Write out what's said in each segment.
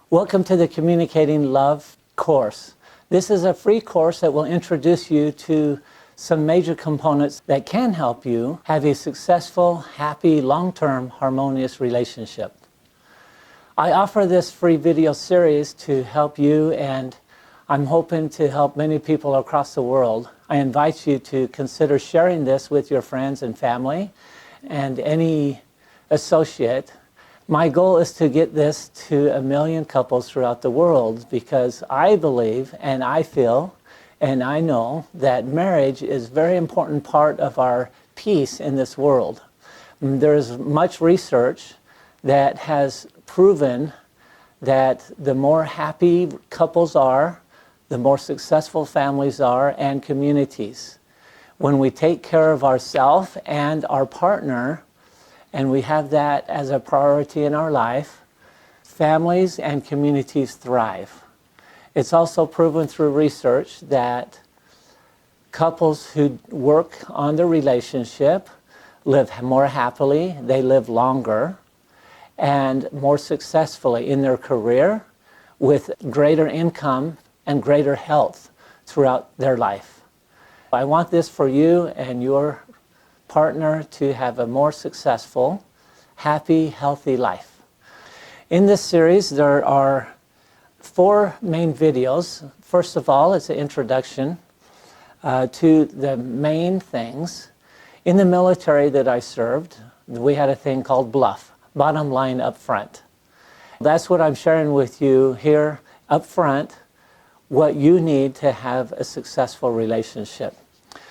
Welcome to the Communicating Love course. This is a free course that will introduce you to some major components that can help you have a successful, happy, long-term, harmonious relationship. I offer this free video series to help you, and I'm hoping to help many people across the world. I invite you to consider sharing this with your friends and family and any associate. My goal is to get this to 1 million couples throughout the world, because I believe and I feel and I know that marriage is a very important part of our peace in this world. There's much research that has proven that the more happy couples are, the more successful families are and communities. When we take care of ourselves and our partner, and we have that as a priority in our life, families and communities thrive. It's also proven through research that couples who work on their relationship live more happily, they live longer, and more successfully in their career, with greater income and greater health throughout their life. I want this for you and your partner to have a more successful, happy, healthy life. In this series, there are 4 main videos. First of all, it's an introduction to the main things. In the military that I served, we had a thing called BLUF, bottom line up front. That's what I'm sharing with you here up front, what you need to have a successful relationship.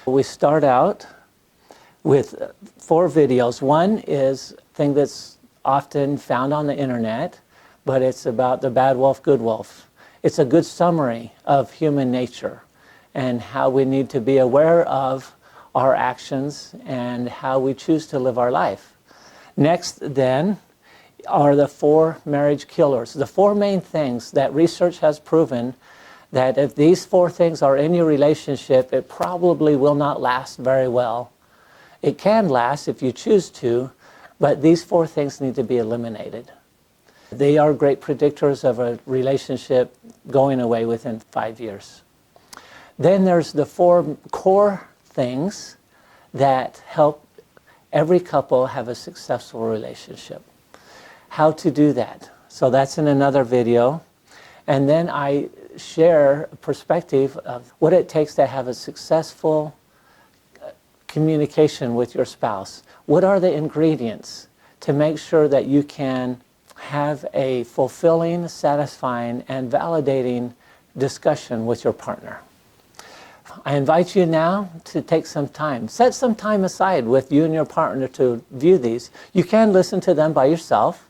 We start out with 4 videos. One is a thing that's often found on the internet, but it's about the bad wolf, good wolf. It's a good summary of human nature and how we need to be aware of our actions and how we choose to live our life. Next, then, are the 4 marriage killers. The 4 main things that research has proven that if these 4 things are in your relationship, it probably will not last very well. It can last if you choose to, but these 4 things need to be eliminated. They are great predictors of a relationship going away within 5 years. Then there's the 4 core things that help every couple have a successful relationship. How to do that. So that's in another video. And then I share a perspective of what it takes to have a successful communication with your spouse. What are the ingredients to make sure that you can have a fulfilling, satisfying, and validating discussion with your partner? I invite you now to take some time. Set some time aside with you and your partner to view these. You can listen to them by yourself.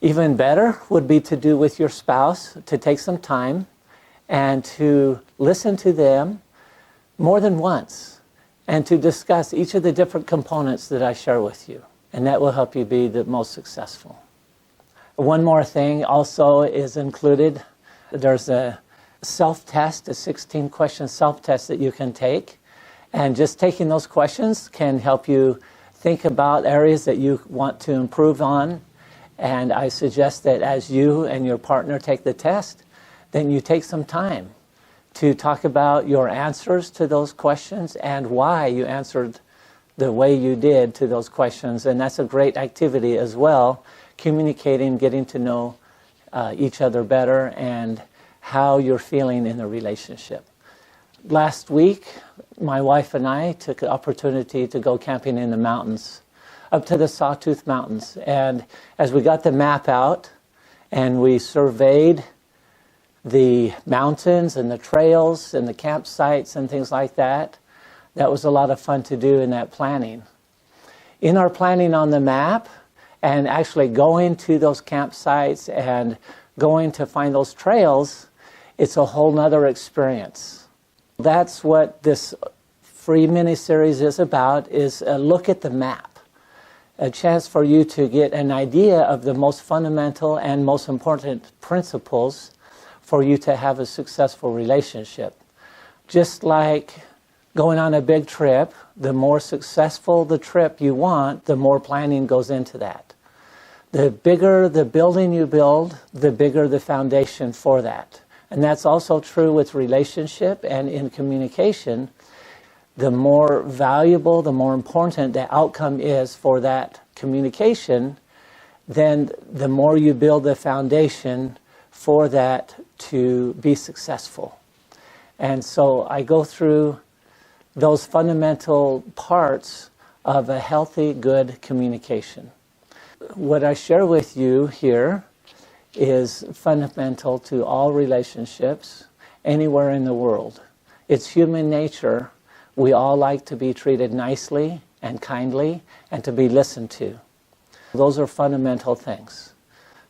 Even better would be to do with your spouse, to take some time and to listen to them more than once, and to discuss each of the different components that I share with you. And that will help you be the most successful. One more thing also is included. There's a self-test, a 16-question self-test that you can take. And just taking those questions can help you think about areas that you want to improve on. And I suggest that as you and your partner take the test, then you take some time to talk about your answers to those questions and why you answered the way you did to those questions. And that's a great activity as well, communicating, getting to know each other better and how you're feeling in the relationship. Last week, my wife and I took the opportunity to go camping in the mountains, up to the Sawtooth Mountains. And as we got the map out and we surveyed the mountains and the trails and the campsites and things like that, that was a lot of fun to do in that planning. In our planning on the map and actually going to those campsites and going to find those trails, it's a whole nother experience. That's what this free mini-series is about, is a look at the map. A chance for you to get an idea of the most fundamental and most important principles for you to have a successful relationship. Just like going on a big trip, the more successful the trip you want, the more planning goes into that. The bigger the building you build, the bigger the foundation for that. And that's also true with relationship and in communication. The more valuable, the more important the outcome is for that communication, then the more you build the foundation for that to be successful. And so I go through those fundamental parts of a healthy, good communication. What I share with you here is fundamental to all relationships anywhere in the world. It's human nature. We all like to be treated nicely and kindly and to be listened to. Those are fundamental things.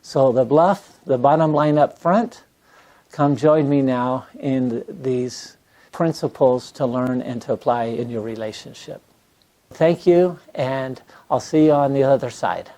So the bluff, the bottom line up front, come join me now in these principles to learn and to apply in your relationship. Thank you, and I'll see you on the other side.